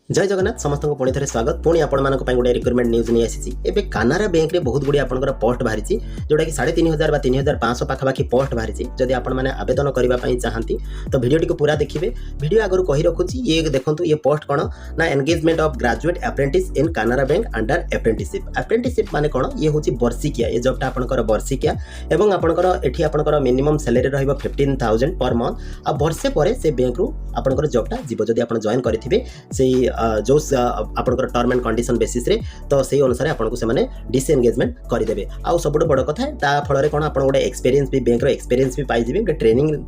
जय जगन्नाथ समस्त को पुणी थे स्वागत पुणी आपण गोटे रिक्रुटमेंट न्यूज नहीं आसी एवं कानारा बैंक रे बहुत गुड़ी आपंकर पोस्ट बाहरी जोटा कि 3500 3500 पाखापाखि पोस्ट बाहरी जदि आपण मैंने आवेदन करने चाहती तो भिडियोटी को पूरा देखिए। भिडियो आगु कही रखुच्छी ये देखो ये पोस्ट कौन ना engagement of graduate apprentice in Canara bank under apprenticeship माने कौन ये हूँ वर्षिकिया ये जॉबटा आपंकर वर्षिकिया एवं आपंकर एठी आपंकर मिनिमम सैलरी रहिबो 15,000 पर मंथ आ वर्षे पर से बैंक रु आपंकर जॉबटा जीव जदि आपण जॉइन करिथिबे से जो आपंकर टर्म एंड कंडीशन बेसिस रे तो से अनुसार आपको से डिसएंगेजमेंट करदे आउ सब बड़ कथा फल कौन आप गोटे एक्सपीरियंस भी बैंक एक्सपीरियंस भी पाइबे गोटे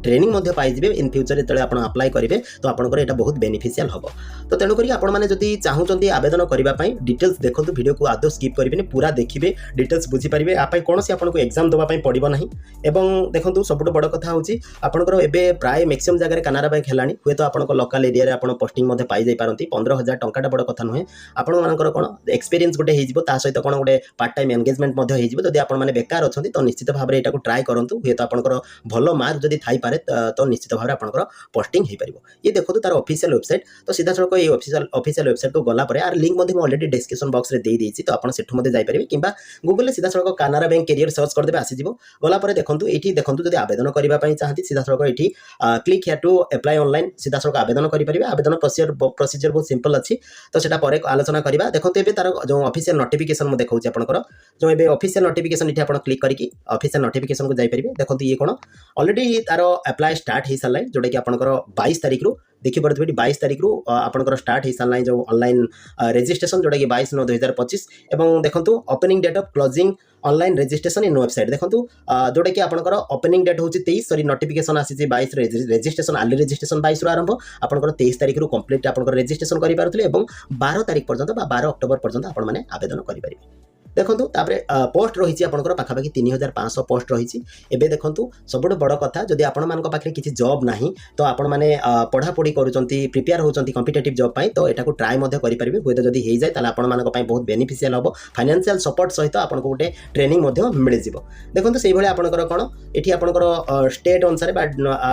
ट्रेनिंग पाइबे इन फ्यूचर जो आप अप्लाई करेंगे तो आपंकर यहाँ बहुत बेनिफिशियल हम तो तेणुक आपड़ी चाहूँगी आवेदन करने डिटेल्स देखो वीडियो को आदौ स्किप करेंगे पूरा देखिए डिटेल्स बुझीपारे आप कौन से आपको एग्जाम देवाई पड़ो ना एवं देखो सब बड़ कथा हूँ आपंकर एवं प्राय मैक्सिमम जगह कानारा बैंक है हूँ तो आप लोकल एरिया आप पोस्टिंग पाई पारती 15,000 टंका बड़ कथा नुहे आपंकर कौन एक्सपीरियंस गोटे हो सहित कौन गोटे पार्ट टाइम एंगेजमेंट जब आप बेकार अच्छा तो निश्चित भाव में यहाँ ट्राए करूँ हे तो आपंकर भल मार्क जब थी पारे तो निश्चित भाव में आपंकर पोस्टिंग हो पार ये देखो तार ऑफिशियल वेबसाइट तो सीधा सड़क ये ऑफिशियल वेबसाइट को गलापर यार लिंक ऑलरेडी डिस्क्रिप्शन बॉक्स में दे देती तो आप सेठू जापर कि गूगल सीधा सड़क कानारा बैंक कैरियर सर्च करदे आसीज गलापर देखो ये देखो जब आवेदन करने चाहती सीधा सड़क ये click here to apply online सीधा सड़क आवेदन करेंगे आवेदन प्रोसीजर बहुत सिंपल अच्छी तो सेटा पर आलोचना करवा देखो ये तार जो ऑफिशियल नोटिफिकेशन मुझे देखा आपंकर जो ये ऑफिशियल नोटिफिकेशन ये आप क्लिक करके ऑफिशियल नोटिफिकेशन को जापर देखो ये कौन ऑलरेडी तार अप्लाई स्टार्ट हो सारा जोटा कि आपंकर 22 तारीख रु देखिए 22 तारीख रु आपंकर स्टार्ट हो सारा जो ऑनलाइन रजिस्ट्रेशन जोटा कि 22/9/2025 एवं देखो opening date of closing online registration in website देखो जोटा कि आपंकर ओपनिंग डेट हूँ 23 सॉरी नोटिफिकेशन आसी 22 रजिस्ट्रेशन आर्ली रजिस्ट्रेशन 22 रु आरंभ आपंकर 23 तारीख रु कंप्लीट आपंकर रजिस्ट्रेशन कर पारे 12 तारीख पर्यंत 12 अक्टोबर पर्यंत आपण मैंने आवेदन करेंगे देखो पोस्ट रही आपंकर पाखापाखि 3,500 पोस्ट रही एवं देखो सब बड़ कथा जदि आपे किसी जॉब ना तो आपण मैंने पढ़ापढ़ी करुँच प्रिपेयर होती कॉम्पिटिटिव जॉब पाई तो यहाँ ट्राए करेंगे हूँ जदि हो जाए आपण बहुत बेनिफिशियल हम फाइनेंशियल सपोर्ट सहित आपको गोटे ट्रेनिंग मिल जाव देखो से आपंकर कौन ये आपंकर स्टेट अनुसार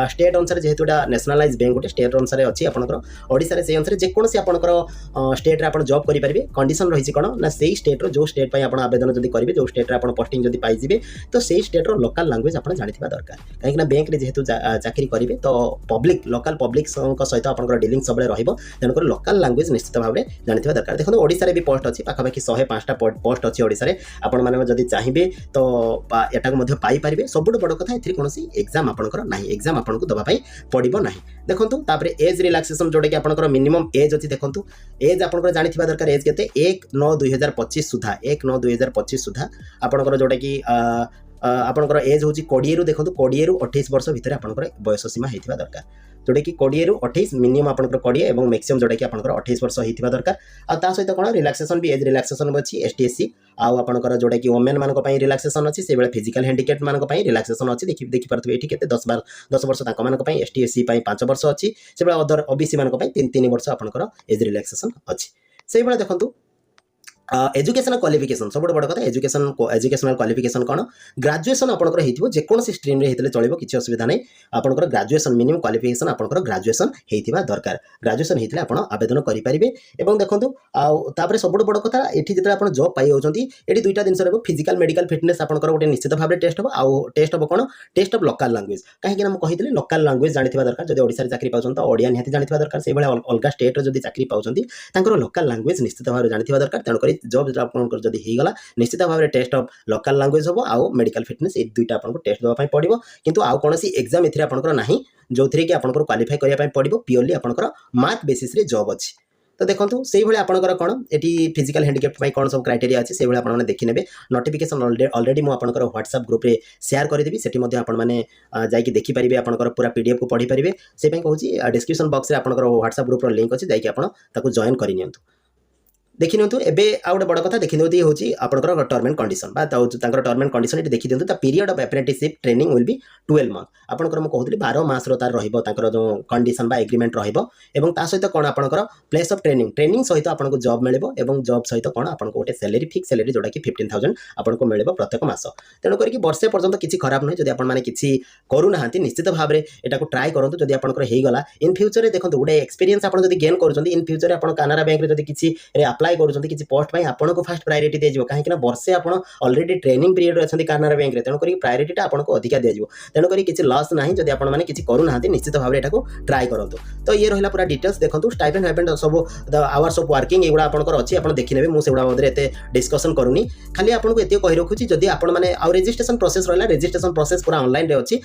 स्टेट अनुसार जेहेतु नेशनलाइज बैंक गोटे स्टेट अनुसार अच्छी आपंकर ओडिशा से अनुसार जेकोसी आपंकर स्टेट आप जॉब करेंगे कंडीशन रही कौन ना से स्टेट जो स्टेट आवेदन जब करेंगे जो स्टेट आप पोस्टिंग जब पाइबे तो से स्टेट लोकल लैंग्वेज आप जानते दरकार कहीं बैंक में जेहेतु चाकरी करेंगे तो पब्लिक लोकल पब्लिक सहित आप डीलिंग सब तेणुक लोकल लैंग्वेज निश्चित भाव में जानते दरकार देखो ओडिशा भी पोस्ट अच्छी पाखापाखि 105टा पोस्ट अच्छी ओडिशा आपने जब चाहिए तो यहाँ पाइपर सब बड़ कथा ए कौन एग्जाम आपंकर ना एग्जाम आपको दवाई पड़ो ना देखो एज रिलैक्सेशन जोटा कि आपंकर मिनिमम एज अच्छी देखो एज आप जानते दरकार एज के 1/9/2025 सुधा 1/9/2025 सुधा आपंकर जोटा कि आपंकर एज हूँ 20 रु देखो 20 रु 28 वर्ष भितर आपंकर बयस सीमा होता दरकार जोटा कि 20 रु 28 मिनिमम आपंकर 20 और मैक्सिमम जोटा कि आपंकर 28 वर्ष होता दरकार आ सहित कौन रिलैक्सेशन भी एज रिलैक्सेशन अच्छी ST/SC आउ आपंकर जोटा कि वोमेन मान रिलैक्सेशन अच्छी से फिजिकल हैंडिकैप्ड मान रिलैक्सेशन अच्छी देखिपे ये 10 वर्ष मान ST/SC 5 वर्ष अच्छी से अदर OBC मान 3 वर्ष आपंकर एज रिलैक्सेशन अच्छी से देखो एजुकेशनल क्वालिफिकेशन सब बड़ कथा एजुकेशनल क्वालिफिकेशन कौन ग्रेजुएशन आपंकर हो जेकोसी स्ट्रीम रे होते चलो किसी असुविधा नहीं आपंकर ग्रेजुएशन मिनिमम क्वालिफिकेशन आपंकर ग्रेजुएशन होता दरकार ग्रेजुएशन होते आप आवेदन करेंगे और देखो सब बड़ कथा ये जो आप जॉब पाई होती ये दुईटा जिन फिजिकल मेडिकल फिटनेस आपंकर गोटे निश्चित भाव में टेस्ट हम आउ टेस्ट हम कौन टेस्ट ऑफ लोकल लैंग्वेज कहीं मुझे लोकल लैंग्वेज जानते दरकार जब ओडिशा चाकरी पाँच तो ओडिया निहाती जानते दरकार से अलग स्टेट जब चाकरी पाँच लोकल लैंग्वेज निश्चित भाव में जानते दरकार तेणुक जॉब आपंकर जब होगला निश्चित भाव में टेस्ट ऑफ लोकल लैंग्वेज हम आउ मेडिकल फिटनेस ये दुईटा आपको टेस्ट देवाई पड़ो किंतु आउ कौन एग्जाम ए आपंकर ना जो थी कि आपंकर क्वालिफाई करने पड़ो प्योरली आपंकर मार्क बेसिस रे जॉब अच्छी तो देखो से आपंकर कौन ये फिजिकल हैंडिकैप्ड कौन सब क्राइटेरिया अच्छी से आपने देखने नोटिफिकेशन ऑलरेडी मुझे व्हाट्सएप ग्रुप रे शेयर करदेवी से आपने जाकि देखिपारे आपंकर पूरा PDF को पढ़ी पारे से कहूँ डिस्क्रिप्शन बॉक्स में आपंकर व्हाट्सएप ग्रुप लिंक अच्छी जाकि आप जॉइन करनी देखि नियंतु एबे आ गोटे बड़ कथा देखि नियंतु ये होची आपनकर टर्म एंड कंडीशन बा तांकर टर्म एंड कंडीशन एटी देखि दियंतु the period of apprenticeship training will be 12 month आपनकर म कहउतली 12 मास रो तार रहिबो तांकर जो कंडीशन बा एग्रीमेंट रहिबो एवं ता सहित कोन आपनकर प्लेस ऑफ ट्रेनिंग सहित आपनको जॉब मिलिबो एवं जॉब सहित कोन आपनको गोटे सैलरी फिक्स सैलरी जोटा कि 15000 आपनको मिलिबो प्रत्येक मास तेणु करी कि वर्षे पर्यंत किछि खराब नै जदि आपन माने किछि करू नाहंती निश्चित भाबरे एटा को ट्राई करंतु जदि आपनकर हेई गला इन फ्यूचर रे देखंतु गोटे एक्सपीरियंस आपन जदि गेन करूछंती इन फ्यूचर रे आपन कानारा बैंक रे जदि किछि रे अप्लाई करूछंती किछि पोस्ट पाई आपनको फर्स्ट प्रायोरिटी दे जिवो काहे कि ना वर्षे आपन ऑलरेडी ट्रेनिंग पीरियड रे अछंती कानारा बैंक रे तेणु करी प्रायोरिटी टा आपनको अधिका दे जिवो तेणु करी किछि लॉस नाही जदि आपन माने किछि करू नाहंती निश्चित भाबरे एटा को ट्राई करंतु तो ये रहिला पूरा डिटेल्स देखंतु स्टाइपेंड हाइपेंड सब द आवर्स ऑफ वर्किंग एगुडा आपनकर अछि आपन देखि नेबे मु सेगुडा मधरे एते डिस्कशन करूनी खाली आपनको एते कहि रखुची जदि आपन माने आ रजिस्ट्रेशन प्रोसेस रहला रजिस्ट्रेशन प्रोसेस पूरा ऑनलाइन रे अछि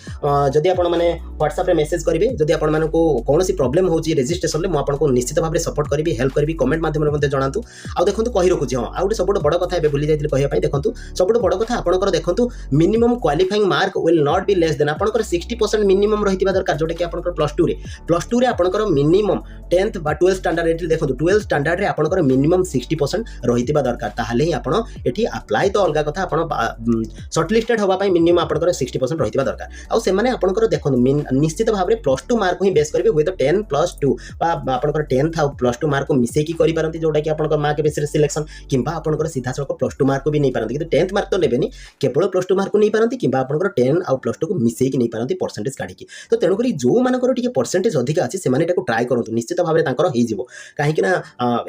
जदि आपन माने WhatsApp रे मेसेज करिवे जदि आपन मानको कोनोसी प्रॉब्लम होची रजिस्ट्रेशन ले मु आपनको निश्चित भाबरे सपोर्ट करिवि हेल्प करिवि कमेंट माध्यम रे मते जणांतु आ देखंतु कहि रखुची हां आ गोटे सबटो बड़ कथा एबे भूली जाइतिले कहिया पई देखंतु सबटो बड़ कथा आपनकर देखंतु minimum qualifying mark will not be less than आपनकर 60% मिनिमम रहितिबा दरकार जोटा कि आपनकर प्लस 2 रे आपनकर मिनिमम 10th बा 12th स्टैंडर्ड रे देखंतु 12th स्टैंडर्ड रे आपनकर मिनिमम 60% रहितिबा दरकार ताहाले ही आपण एठी अप्लाई तो अलगा कथा आपण शॉर्टलिस्टेड होबा पई मिनिमम आपनकर 60% रहितिबा दरकार आ से माने आपनकर देखंतु निश्चित भाबरे प्लस 2 मार्क ही बेस करबे विथ 10 प्लस 2 बा आपनकर 10th आ प्लस 2 मार्क को मिसे की करि पारंती जोटा कि आपनकर मार्क बेस रे सिलेक्शन किंबा आपनकर सीधा सळक प्लस 2 मार्क को भी नै पारंती किंतु 10th मार्क तो नेबेनी केवल प्लस 2 मार्क को नै पारंती किंबा आपनकर 10 आ प्लस 2 को मिसे की नै पारंती परसेंटेज काढी की तो तेणु करी जो मानकर टिके परसेंटेज अधिक अछि से माने एटा को ट्राई करंतु निश्चित भाबरे तांकर होई जिवो काहे कि ना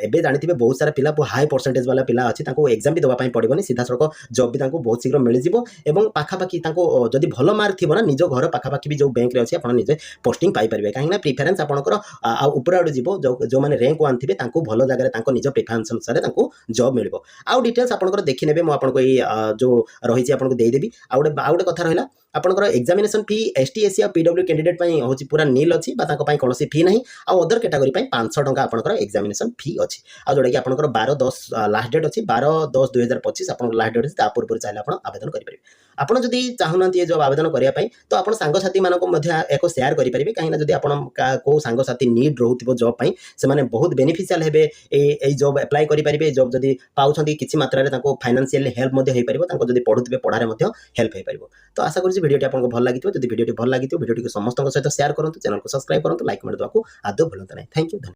एबे जानिथिबे बहुत सारा पिला हाई परसेंटेज वाला पिला अछि तांको एग्जाम भी दवा पई पड़िबोनी सीधा सळक जॉब भी तांको बहुत शीघ्र मिलि जिवो एवं पाखा पाखी तांको जदि भलो मार्क थिबो ना निजो घर पाखा पाखी भी जो बैंक रे अछि आपण निजे पोस्टिंग पाई परबे काहे ना प्रेफरेंस आपनकर आ ऊपर आडू जिवो जो माने रैंक 1 थिबे तांको भलो जगह रे तांको निजो प्रेफरेंस अनुसार तांको जॉब मिलबो आ डिटेल्स आपनकर देखि नेबे मु आपनको ई जो रही छि आपनको देई देबी आ गोटे कथा रहिला आपनकर एग्जामिनेशन फी एसटी एससी आ पीडब्ल्यू कैंडिडेट पई होची पूरा नील अछि बा तांको पई कोनोसी फी नाही आ अदर कैटेगरी पई 500 टंका आपनकर एग्जामिनेशन फी अछि आ जोडा कि आपनकर 12/10 लास्ट डेट अछि 12/10/2025 आपन लास्ट डेट अछि ता पूर्व चाहे आपन आवेदन करि परिबे आपन जदि चाहुनांती ए जॉब आवेदन करिया पई तो आपन सांग साथी मानको मध्ये एको शेयर करि परिबे काहे ना जदि आपन को सांग साथी नीड रहउतिबो जॉब पई से माने बहुत बेनिफिशियल हेबे ए जॉब अप्लाई करि परिबे जॉब जदि पाउछंती किछि मात्रा रे ताको फाइनेंशियल हेल्प मध्ये हेइ परिबो ताको जदि पढुतिबे पढारे मध्ये हेल्प हेइ परिबो तो आशा करूँ भिडियो आपको भल लगी जब भिडियो भल लगी भिडियो समस्त सहित शेयर करूँ चैनल को सब्सक्राइब करूँ लाइक मार देवा आदौ भूलता नहीं थैंक यू।